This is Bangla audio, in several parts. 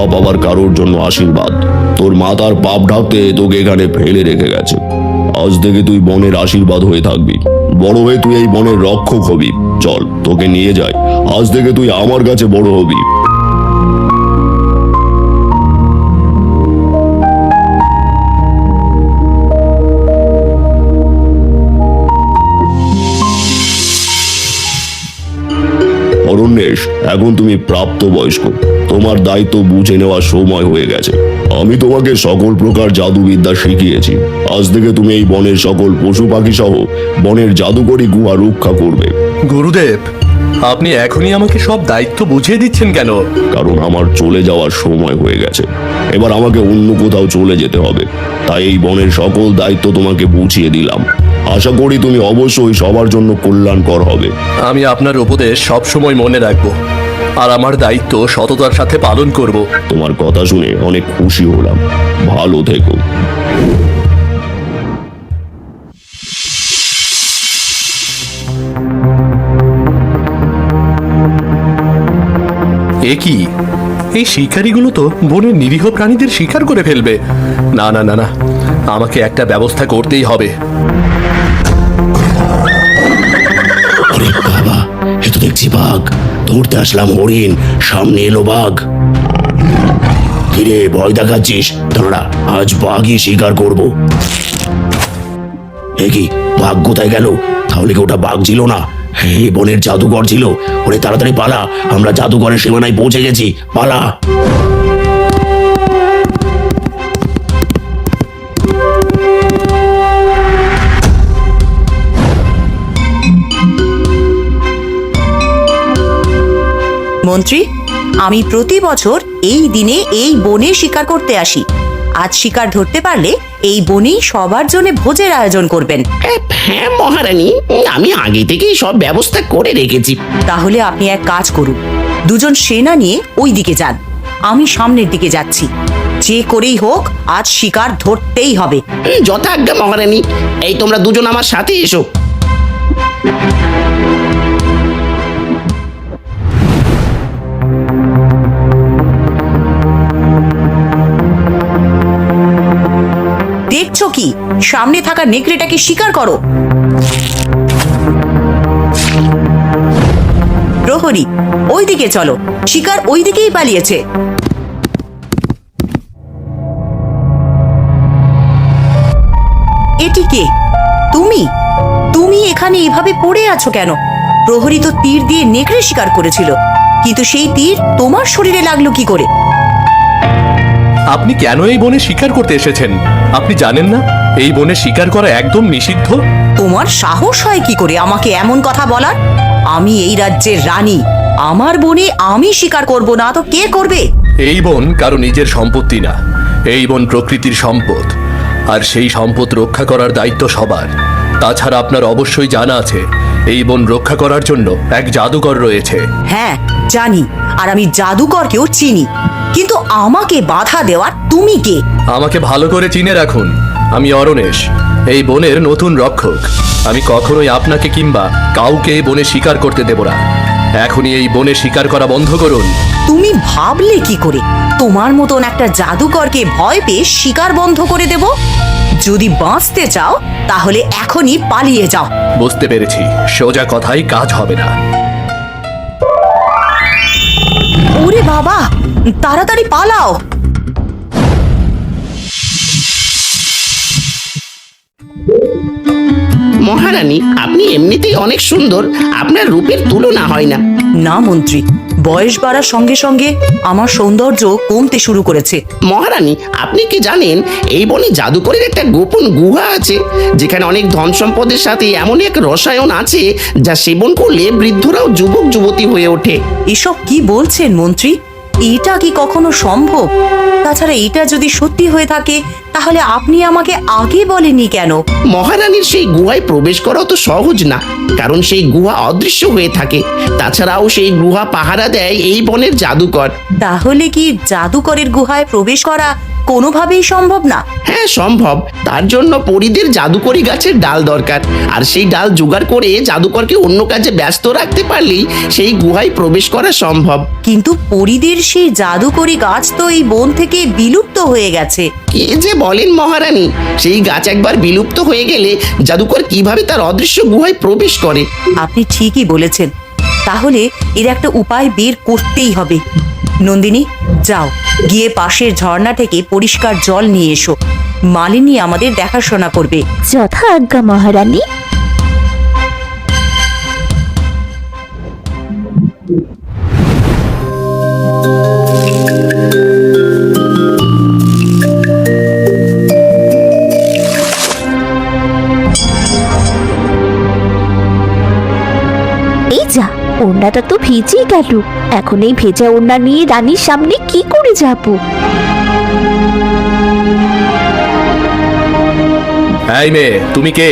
পাপ আবার কারোর জন্য আশীর্বাদ। তোর মাতার পাপ ঢাকতে তোকে এখানে ফেলে রেখে গেছে। আজ থেকে তুই বনের আশীর্বাদ হয়ে থাকবি, বড় হয়ে তুই এই বনের রক্ষক হবি। চল তোকে নিয়ে যাই, আজ থেকে তুই আমার কাছে বড় হবি। অরণ্যেশ, এখন তুমি প্রাপ্তবয়স্ক, তোমার দায়িত্ব বুঝে নেওয়ার সময় হয়ে গেছে। আমি তোমাকে সকল প্রকার জাদুবিদ্যা শিখিয়েছি। আজ থেকে তুমি এই বনের সকল পশু পাখি সহ বনের জাদুকরী গুহা রক্ষা করবে। গুরুদেব, আপনি এখনই আমাকে সব দায়িত্ব বুঝিয়ে দিচ্ছেন কেন? কারণ আমার চলে যাওয়ার সময় হয়ে গেছে, এবার আমাকে অন্য কোথাও চলে যেতে হবে। তাই এই বনের সকল দায়িত্ব তোমাকে বুঝিয়ে দিলাম। আশা করি তুমি অবশ্যই সবার জন্য কল্যাণকর হবে। আমি আপনার উপদেশ সবসময় মনে রাখবো, আর আমার দায়িত্ব সততার সাথে পালন করব। তোমার কথা শুনে অনেক খুশি হলাম। ভালো থেকো। এ কি, এই শিকারীগুলো তো বনের নিরীহ প্রাণীদের শিকার করে ফেলবে। না না না না, আমাকে একটা ব্যবস্থা করতেই হবে। আরে বাবা, এ তো দেখছি বাঘ। ধরতে আসলাম হরিণ, সামনে এলো বাঘ। কিরে, ভয় দেখাচ্ছিস? দাঁড়া, আজ বাঘই শিকার করব। এ কি, বাঘ কোথায় গেল? তাহলে কি ওটা বাঘ ছিল না, এই বনের জাদুকর ছিল? ওরে তাড়াতাড়ি পালা, আমরা জাদুকরের সীমানায় পৌঁছে গেছি, পালা। মন্ত্রী, আমি প্রতি বছর এই দিনে এই বনে শিকার করতে আসি। আজ শিকার ধরতে পারলে এই বনেই সবার জন্য ভোজের আয়োজন করবেন। হ্যাঁ মহারানী, আমি আগে থেকেই সব ব্যবস্থা করে রেখেছি। তাহলে আপনি এক কাজ করুন, দুজন সেনা নিয়ে ওই দিকে যান, আমি সামনের দিকে যাচ্ছি। যে করেই হোক আজ শিকার ধরতেই হবে। যথাজ্ঞা মহারানী। এই তোমরা দুজন আমার সাথে এসো। দেখছো কি, সামনে থাকা নেকড়েটাকে শিকার করো। প্রহরী, ওই দিকে চলো, শিকার ওই দিকেই পালিয়েছে। এটি কে? তুমি তুমি এখানে এভাবে পড়ে আছো কেন? প্রহরী তো তীর দিয়ে নেকড়ে শিকার করেছিল, কিন্তু সেই তীর তোমার শরীরে লাগলো কি করে? আপনি কেন এই বনে শিকার করতে এসেছেন? আপনি জানেন না এই বনে শিকার করা একদম নিষিদ্ধ? তোমার সাহস হয় কি করে আমাকে এমন কথা বলার? আমি এই রাজ্যের রানী, আমার বনে আমি শিকার করব না তো কে করবে? এই বন কারো নিজের সম্পত্তি না, এই বন প্রকৃতির সম্পদ, আর সেই সম্পদ রক্ষা করার দায়িত্ব সবার। তাছাড়া আপনার অবশ্যই জানা আছে এই বন রক্ষা করার জন্য এক জাদুকর রয়েছে। হ্যাঁ জানি, আর আমি জাদুকরকেও চিনি, কিন্তু আমাকে বাধা দেওয়ার তুমি কে? আমাকে ভালো করে চিনে রাখুন, আমি অরণ্যেশ, এই বনের নতুন রক্ষক। আমি কখনোই আপনাকে কিংবা কাউকে এই বনে শিকার করতে দেব না। এখনই এই বনে শিকার করা বন্ধ করুন। তুমি ভাবলে কি করে তোমার মতন একটা জাদুকরকে ভয় পেয়ে শিকার বন্ধ করে দেব? যদি বাঁচতে চাও তাহলে এখনই পালিয়ে যাও। বুঝতে পেরেছি, সোজা কথাই কাজ হবে না। ওরে বাবা, তাড়াতাড়ি পালাও। মহারানী, আপনি এমনিতেই অনেক সুন্দর, আপনার রূপের তুলনা হয় না। না মন্ত্রী, বয়স বাড়ার সঙ্গে সঙ্গে আমার সৌন্দর্য কমতে শুরু করেছে। মহারানী, আপনি কি জানেন এই বনে জাদুকরের একটা গোপন গুহা আছে, যেখানে অনেক ধন সম্পদের সাথে এমন এক রসায়ন আছে যা সেবন করলে বৃদ্ধরাও যুবক যুবতী হয়ে ওঠে। এসব কি বলছেন মন্ত্রী? এটা কি কখনো সম্ভব? তাছাড়া এটা যদি সত্যি হয়ে থাকে তাহলে আপনি আমাকে আগে বলেননি কেন? মহারানীর সেই গুহায় প্রবেশ করা তো সহজ না, কারণ সেই গুহা অদৃশ্য হয়ে থাকে। তাছাড়াও সেই গুহা পাহারা দেয় এই বনের জাদুকর। তাহলে কি জাদুকরের গুহায় প্রবেশ করা কোনোভাবেই সম্ভব না? হ্যাঁ সম্ভব। তার জন্য পরীদের জাদুকরি গাছের ডাল দরকার, আর সেই ডাল জোগাড় করে জাদুকরকে অন্য কাজে ব্যস্ত রাখতে পারলেই সেই গুহায় প্রবেশ করা সম্ভব। কিন্তু পরীদের সেই জাদুকরি গাছ তো এই বন থেকে বিলুপ্ত হয়ে গেছে। কি যে বলেন মহারানী, সেই গাছ একবার বিলুপ্ত হয়ে গেলে জাদুকর কিভাবে তার অদৃশ্য গুহায় প্রবেশ করে? আপনি ঠিকই বলেছেন। তাহলে এর একটা উপায় বের করতেই হবে। নন্দিনী, যাও গিয়ে পাশের ঝর্ণা থেকে পরিষ্কার জল নিয়ে এসো। মালিনী আমাদের দেখাশোনা করবে। যথা আজ্ঞা মহারানী। এই যা, ওড়নাটা তো ভিজেই গেল। এখন এই ভেজা ওড়না নিয়ে রানীর সামনে কি করে যাব? এই মেয়ে, তুমি কে?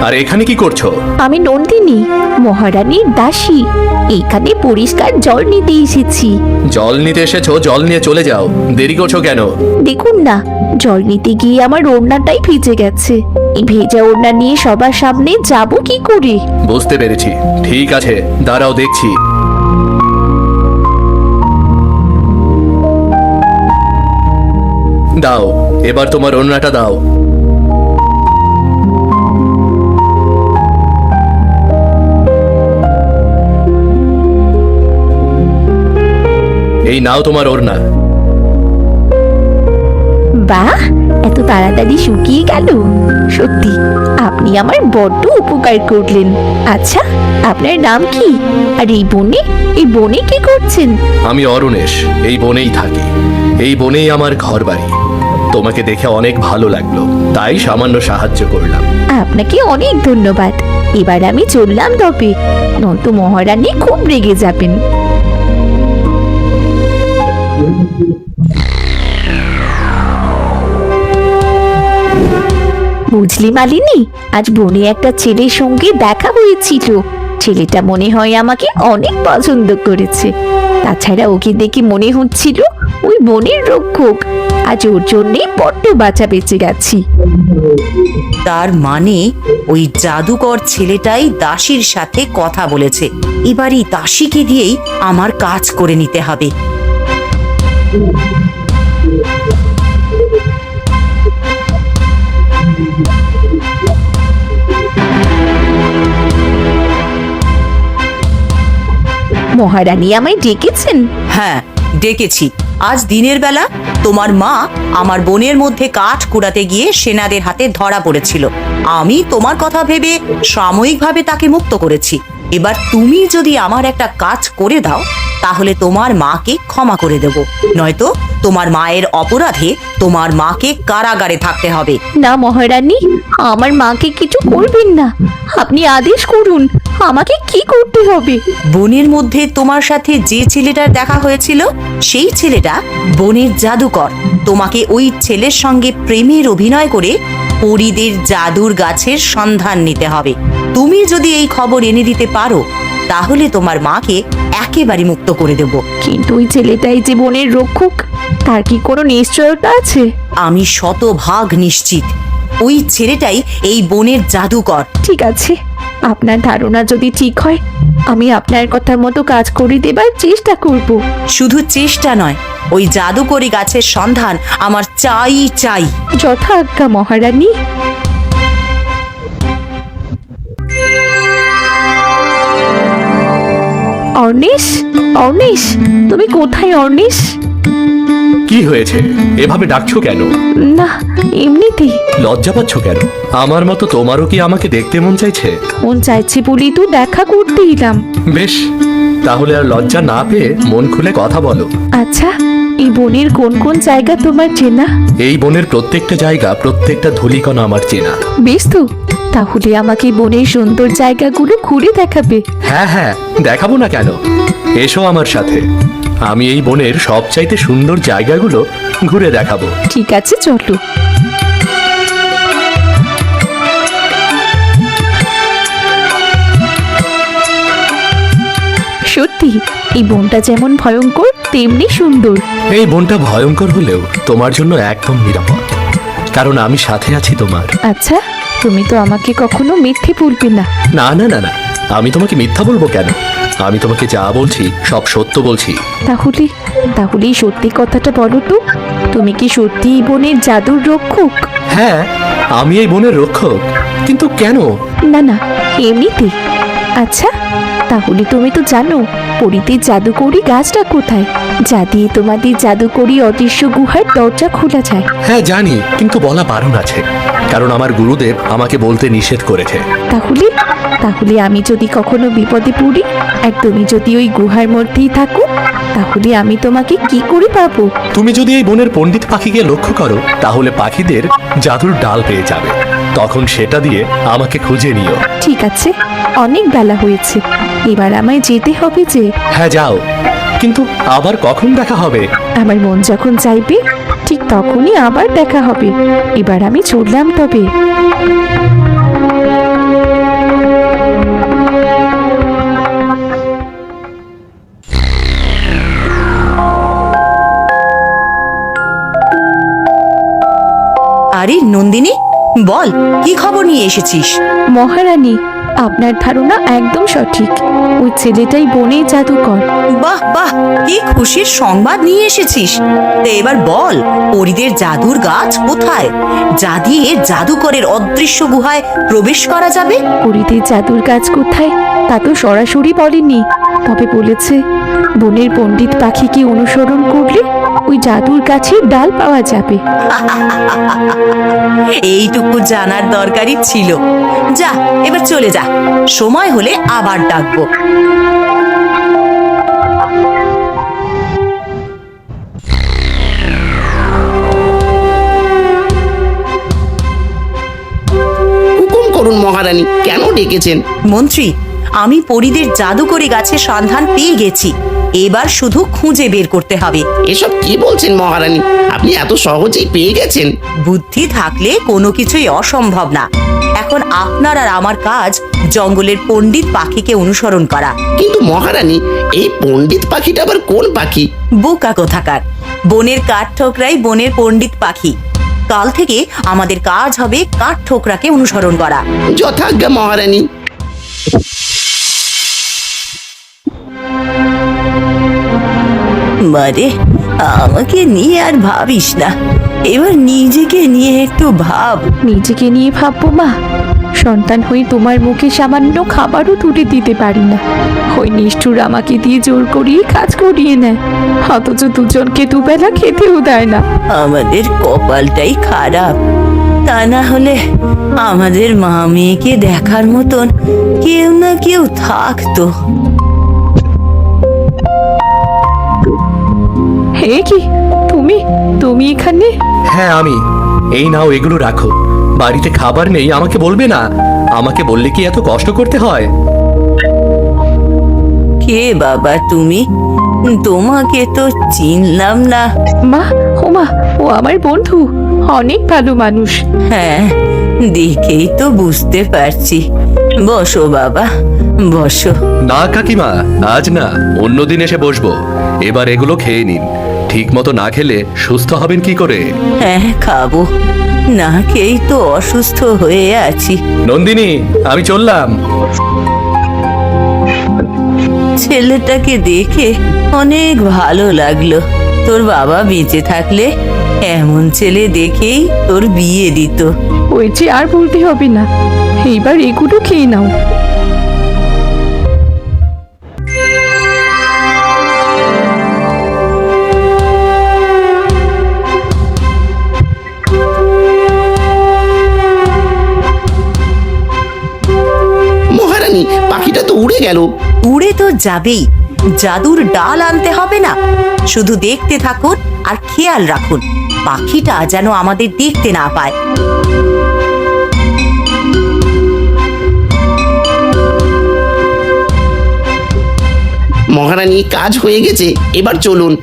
আর এখানে কি করছো? আমি নন্দিনী, মহারানীর দাসী। এখানে পরিষ্কার জল নিতে এসেছি। জল নিতে এসেছো, জল নিয়ে চলে যাও। দেরি করছো কেন? দেখুন না, জল নিতে গিয়ে আমার ওড়নাটাই ভিজে গেছে। এই ভেজা ওড়না নিয়ে সবার সামনে যাব কি করে? বুঝতে পেরেছি, ঠিক আছে, দাঁড়াও দেখছি। দাও, এবার তোমার ওড়নাটা দাও। এই নাও তোমার ওড়না। বাহ, এত তাড়াতাড়ি শুকিয়ে গেল। সত্যি আপনি আমার বড্ড উপকার করলেন। আচ্ছা, আপনার নাম কি? আর এই বনে কি করছেন? আমি অরুণেশ, এই বনেই থাকি। এই বনেই আমার ঘর বাড়ি। তোমাকে দেখে অনেক ভালো লাগলো, তাই সামান্য সাহায্য করলাম। আপনাকে অনেক ধন্যবাদ। এবার আমি চললাম তবে, নয়তো মহারানী খুব রেগে যাবেন। বুঝলি মালিনী, আজ বনে একটা ছেলের সঙ্গে দেখা হয়েছিল। ছেলেটা মনে হয় আমাকে অনেক পছন্দ করেছে। তাছাড়া ওকে দেখে মনে হচ্ছিল ওই বনের রক্ষক। আজ ওর জন্যে বড্ড বাঁচা বেঁচে গেছি। তার মানে ওই জাদুকর ছেলেটাই দাসীর সাথে কথা বলেছে। এবার এই দাসীকে দিয়েই আমার কাজ করে নিতে হবে। মহারানী আমায় ডেকেছেন? হ্যাঁ, ডেকেছি। আজ দিনের বেলা তোমার মা আমার বনের মধ্যে কাঠ কুড়াতে গিয়ে সেনাদের হাতে ধরা পড়েছিল। আমি তোমার কথা ভেবে সাময়িকভাবে তাকে মুক্ত করেছি। এবার তুমি যদি আমার একটা কাজ করে দাও, তাহলে তোমার মাকে ক্ষমা করে দেব। নয়তো তোমার মায়ের অপরাধে তোমার মাকে কারাগারে থাকতে হবে। না মহারানী, আমার মাকে কিছু করবেন না। আপনি আদেশ করুন, আমাকে কি করতে হবে? বনের মধ্যে তোমার সাথে যে ছেলেটার দেখা হয়েছিল, সেই ছেলেটা বনের জাদুকর। তোমাকে ওই ছেলের সঙ্গে প্রেমের অভিনয় করে পরীদের জাদুর গাছের সন্ধান নিতে হবে। তুমি যদি এই খবর এনে দিতে পারো, তাহলে তোমার মাকে একেবারে মুক্ত করে দেব। কিন্তু ওই ছেলেটাই যে বনের রক্ষক, তার কি কোনো নিশ্চয়তা আছে? আমি শতভাগ নিশ্চিত ওই ছেলেটাই এই বনের জাদুকর। ঠিক আছে, আপনার ধারণা যদি ঠিক হয়, আমি আপনার কথা মতো কাজ করে দেবার চেষ্টা করব। শুধু চেষ্টা নয়, ওই জাদুকরি গাছের সন্ধান আমার চাই চাই। যথা আজ্ঞা মহারানী। অর্ণেশ, অর্ণেশ, তুমি কোথায় অর্ণেশ? কি হয়েছে? এভাবে ডাকছো কেন? না, এমনিতেই। লজ্জা পাচ্ছ কেন? আমার মতো তোমারও কি আমাকে দেখতে মন চাইছে? মন চাইছে বলেই তো দেখা করতে এলাম। বেশ, তাহলে আর লজ্জা না পেয়ে মন খুলে কথা বলো। আচ্ছা, এই বনের কোন কোন জায়গা তোমার চেনা? এই বনের প্রত্যেকটা জায়গা, প্রত্যেকটা ধূলিকণা আমার চেনা। বেশ তো, তাহলে আমাকে বনের সুন্দর জায়গাগুলো ঘুরে দেখাবে। হ্যাঁ হ্যাঁ, দেখাবো না কেন? এসো আমার সাথে, আমি এই বনের সবচাইতে সুন্দর জায়গাগুলো ঘুরে দেখাবো। ঠিক আছে, চলো। সত্যি এই বনটা যেমন ভয়ঙ্কর, তেমনি সুন্দর। এই বনটা ভয়ঙ্কর হলেও তোমার জন্য একদম নিরাপদ, কারণ আমি সাথে আছি তোমার। আচ্ছা, তুমি তো আমাকে কখনো মিথ্যে বলবে না। না না না না, আমি তোমাকে মিথ্যা বলবো কেন? আমি তোমাকে যা বলছি সব সত্য বলছি। তাহলে তাহলে এই সত্যি কথাটা বলো তো, তুমি কি সত্যি এই বনের জাদুর রক্ষক? হ্যাঁ, আমি এই বনের রক্ষক, কিন্তু কেন? না না, এমনিতে। আচ্ছা, তাহলে তুমি তো জানো পরীদের জাদুকরি গাছটা কোথায়, যা দিয়ে তোমাদের জাদুকরি অদৃশ্য গুহার দরজা খোলা যায়? হ্যাঁ জানি, কিন্তু বলা বারণ আছে, কারণ আমার গুরুদেব আমাকে বলতে নিষেধ করেছে। তাহলে তাহলে আমি যদি কখনো বিপদে পড়ি আর তুমি যদি ওই গুহার মধ্যেই থাকো, তাহলে আমি তোমাকে কি করে পাবো? তুমি যদি এই বনের পণ্ডিত পাখিকে লক্ষ্য করো, তাহলে পাখিদের জাদুর ডাল পেয়ে যাবে। তখন সেটা দিয়ে আমাকে খুঁজে নিও। ঠিক আছে, অনেক বেলা হয়েছে, এবার আমায় যেতে হবে যে। হ্যাঁ যাও, কিন্তু আবার কখন দেখা হবে? আমার মন যখন চাইবে ঠিক তখনই আবার দেখা হবে। এবার আমি চললাম তবে। আরে নন্দিনী, বল কি খবর নিয়ে এসেছিস? মহারানী, আপনার ধারণা একদম সঠিক, ওই ছেলেটাই বনে জাদুকর। বাহ বাহ, কি খুশির সংবাদ নিয়ে এসেছিস। তো এবার বল, পরীদের জাদুর গাছ কোথায়, যা দিয়ে জাদুকরের অদৃশ্য গুহায় প্রবেশ করা যাবে? পরীদের জাদুর গাছ কোথায় তা তো সরাসরি বলেনি, তবে বলেছে বনের পণ্ডিত পাখিকে অনুসরণ করলে ওই জাদুর গাছের ডাল পাওয়া যাবে। এইটুকু জানার দরকারই ছিল। যা, এবার চলে যা, সময় হলে আবার ডাকবো। হুকুম করুন মহারানী, কেন ডেকেছেন? মন্ত্রী, আমি পরীদের জাদুকরি গাছের সন্ধান পেয়ে গেছি, এবার শুধু খুঁজে বের করতে হবে। এসব কি বলছেন মহারানী, আপনি এত সহজেই পেয়ে গেছেন? বুদ্ধি থাকলে কোনো কিছুই অসম্ভব না। এখন আপনার আর আমার কাজ জঙ্গলের পণ্ডিত পাখিকে অনুসরণ করা। কিন্তু মহারানী, এই পণ্ডিত পাখিটা আবার কোন পাখি? বোকা কোথাকার, বনের কাঠ ঠোকরাই বনের পণ্ডিত পাখি। কাল থেকে আমাদের কাজ হবে কাঠ ঠোকরাকে অনুসরণ করা। যথাজ্ঞা মহারানী। মারে, আমাকে নিয়ে আর ভাবিস না, এবার নিজেকে নিয়ে একটু ভাব। নিজেকে নিয়ে ভাববো মা? সন্তান হয়ে তোমার মুখে সামান্য খাবারও তুলে দিতে পারি না, ওই নিষ্ঠুর আমাকে দিয়ে জোর করিয়ে কাজ করিয়ে নেয়, অথচ দুজনকে দুবেলা খেতেও দেয় না। আমাদের কপালটাই খারাপ, তা না হলে আমাদের মা মেয়েকে দেখার মতন কেউ না কেউ থাকতো। হে কি, তুমি তুমি এখানে? হ্যাঁ আমি। এই নাও, এগুলো রাখো। বাড়িতে খাবার নেই আমাকে বলবে না, আমাকে বললে কি এত কষ্ট করতে হয়? কে বাবা তুমি? তোমাকে তো চিনলাম না। মা, ও মা, ও আমার বন্ধু, অনেক ভালো মানুষ। হ্যাঁ, দেখেই তো বুঝতে পারছি। বসো বাবা, বসো। না কাকিমা, আজ না, অন্যদিন এসে বসবো। এবার এগুলো খেয়ে নিন, ঠিক মতো না খেলে সুস্থ হবেন কি করে? হ্যাঁ, খাবো, না খেয়েই তো অসুস্থ হয়ে আছি। নন্দিনী, আমি চললাম। ছেলেটাকে দেখে অনেক ভালো লাগলো। তোর বাবা বেঁচে থাকলে এমন ছেলে দেখেই তোর বিয়ে দিত। হয়েছে, আর বলতে হবে না, এইবার এগুলো খেয়ে নাও। মহারানী, পাখিটা তো উড়ে গেল। উড়ে তো যাবেই, জাদুর ডাল আনতে হবে না। শুধু দেখতে থাকুন আর খেয়াল রাখুন পাখিটা যেন আমাদের দেখতে না পায়। মহারানী, কাজ হয়ে গেছে, এবার চলুন।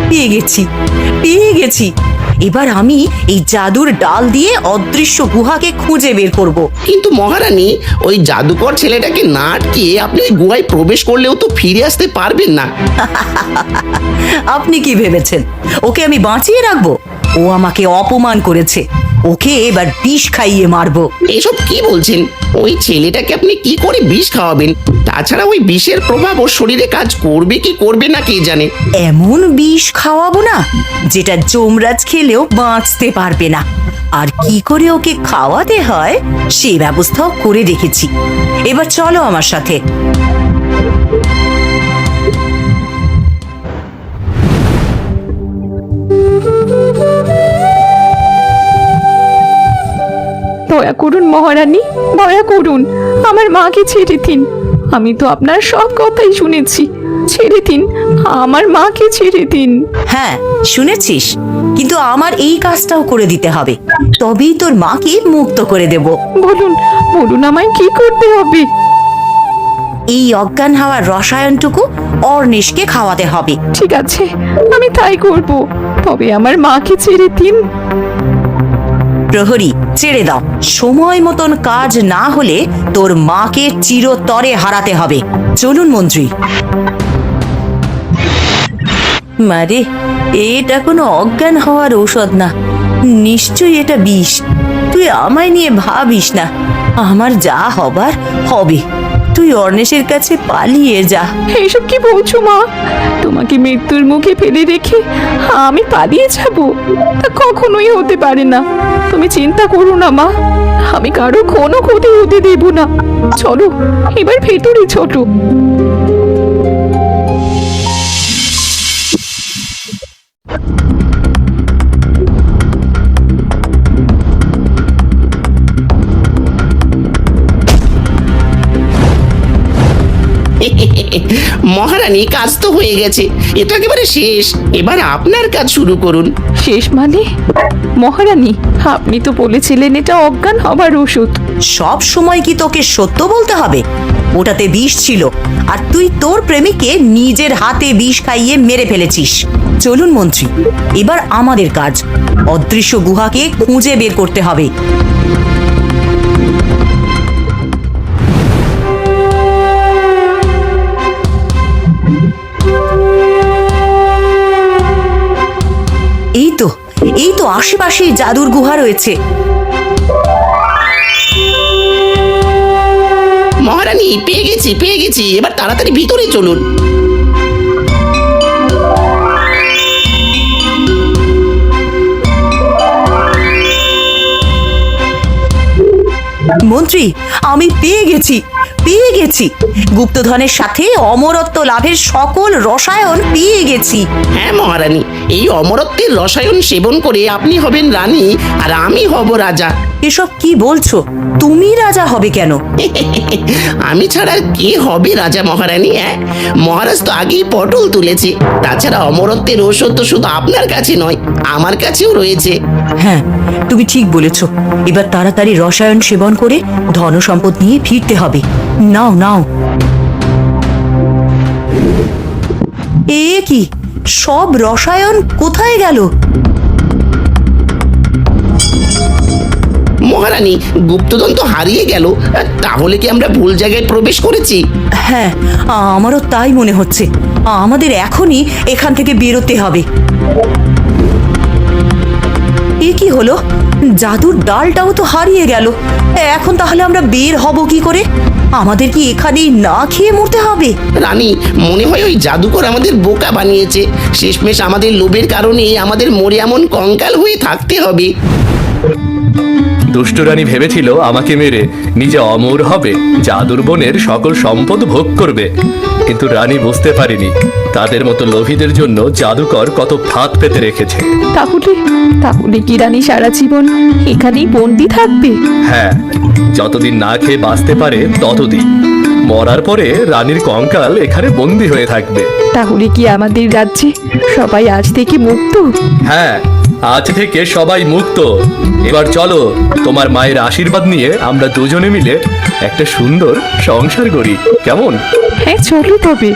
পেয়ে গেছি, পেয়ে গেছি। এবার আমি এই জাদুর ডাল দিয়ে অদৃশ্য গুহাকে খুঁজে বের করব। কিন্তু মহারানী, ওই জাদুকর ছেলেটাকে না আটকিয়ে আপনি ওই গুহায় প্রবেশ করলেও তো ফিরে আসতে পারবেন না। আপনি কি ভেবেছেন ওকে আমি বাঁচিয়ে রাখবো? ও আমাকে অপমান করেছে, ওকে এবার বিষ খাইয়ে মারবো। এসব কি বলছেন? ওই ছেলেটাকে আপনি কি করে বিষ খাওয়াবেন? তাছাড়া ওই বিষের প্রভাব ওর শরীরে কাজ করবে কি করবে না কে জানে। এমন বিষ খাওয়াবো না যেটা যমরাজ খেলেও বাঁচতে পারবে না। আর কি করে ওকে খাওয়াতে হয় সে ব্যবস্থাও করে রেখেছি। এবার চলো আমার সাথে। দয়া করুন মহারানী, দয়া করুন, আমার মাকে ছেড়ে দিন। আমি তো আপনার সব কথাই শুনেছি, ছেড়ে দিন, আমার মাকে ছেড়ে দিন। হ্যাঁ শুনেছিস, কিন্তু আমার এই কাজটাও করে দিতে হবে, তবেই তোর মাকে মুক্ত করে দেব। বলুন, বলুন আমায় কি করতে হবে? এই অজ্ঞান হওয়ার রসায়নটুকু অর্ণেশকে খাওয়াতে হবে। ঠিক আছে, আমি তাই করব, তবে আমার মাকে ছেড়ে দিন। প্রহরী, ছেড়ে দাও। সময় মতন কাজ না হলে তোর মাকে চিরতরে হারাতে হবে। চলুন মন্ত্রী। মারে, এটা কোনো অজ্ঞান হওয়ার ঔষধ না, নিশ্চয়ই এটা বিষ। তুই আমায় নিয়ে ভাবিস না, আমার যা হবার হবে। তুই অর্ণেশের কাছে পালিয়ে যা। এইসব কি বলছো মা? তোমাকে মৃত্যুর মুখে ফেলে রেখে আমি পালিয়ে যাব? তা কখনোই হতে পারে না। তুমি চিন্তা করো না মা, আমি কারো কোনো ক্ষতি হতে দেব না। চলো এবার ভেতরে ছোট। মহারানী, কাজ তো হয়ে গেছে, এটা একেবারে শেষ। এবার আপনার কাজ শুরু করুন। শেষ মানে? মহারানী, আপনি তো বলেছিলেন এটা অজ্ঞান হবার ওষুধ। সব সময় কি তোকে সত্য বলতে হবে? ওটাতে বিষ ছিল, আর তুই তোর প্রেমিককে নিজের হাতে বিষ খাইয়ে মেরে ফেলেছিস। চলুন মন্ত্রী, এবার আমাদের কাজ। অদৃশ্য গুহাকে খুঁজে বের করতে হবে। এই তো আশেপাশেই জাদুর গুহা রয়েছে। মহারানী, পেয়ে গেছি। এবার তাড়াতাড়ি ভিতরে চলুন। মন্ত্রী, আমি পেয়ে গেছি। গুপ্তধনের সাথে অমরত্ব লাভের সকল রসায়ন পেয়ে গেছি। হ্যাঁ মহারানী, এই অমরত্বের রসায়ন সেবন করে আপনি হবেন রানী, আর আমি হব রাজা। এসব কি বলছো? তুমি রাজা হবে কেন? আমি ছাড়া আর কে হবে রাজা মহারানী? হ্যাঁ, মহারাজ তো আগেই পটল তুলেছে। তাছাড়া অমরত্বের ঔষধ তো শুধু আপনার কাছে নয়, আমার কাছেও রয়েছে। হ্যাঁ, তুমি ঠিক বলেছ। এবার তাড়াতাড়ি রসায়ন সেবন করে ধন সম্পদ নিয়ে ফিরতে হবে। নাও নাও। এ কি, সব রসায়ন কোথায় গেল? মহারানী, গুপ্তধন তো হারিয়ে গেল। তাহলে কি আমরা ভুল জায়গায় প্রবেশ করেছি? হ্যাঁ, আমারও তাই মনে হচ্ছে। আমাদের এখনই এখান থেকে বেরোতে হবে। এ কি হলো? জাদুর ডালটাও তো হারিয়ে গেল। এখন তাহলে আমরা বের হব কি করে? আমাদের কি এখানেই না খেয়ে মরতে হবে? রানী, মনে হয় ওই জাদুকর আমাদের বোকা বানিয়েছে। শেষমেশ আমাদের লোভের কারণে আমাদের মরে এমন কঙ্কাল হয়ে থাকতে হবে। দুষ্ট রানী ভেবেছিল আমাকে মেরে নিজে অমর হবে, জাদুর বনের সকল সম্পদ ভোগ করবে। কিন্তু রানী বুঝতে পারেনি তাদের মতো লোভীদের জন্য জাদুকর কত ফাঁদ পেতে রেখেছে। তাহলে কি রানী সারা জীবন এখানেই বন্দি থাকবে? হ্যাঁ, যতদিন না খেয়ে বাঁচতে পারে ততদিন। মরার পরে রানীর কঙ্কাল এখানে বন্দি হয়ে থাকবে। তাহলে কি আমাদের রাজ্যে সবাই আজ থেকে মুক্ত? হ্যাঁ, আজ থেকে সবাই মুক্ত। এবার চলো, তোমার মায়ের আশীর্বাদ নিয়ে আমরা দুজনে মিলে একটা সুন্দর সংসার করি, কেমন? হ্যাঁ চলো তবে।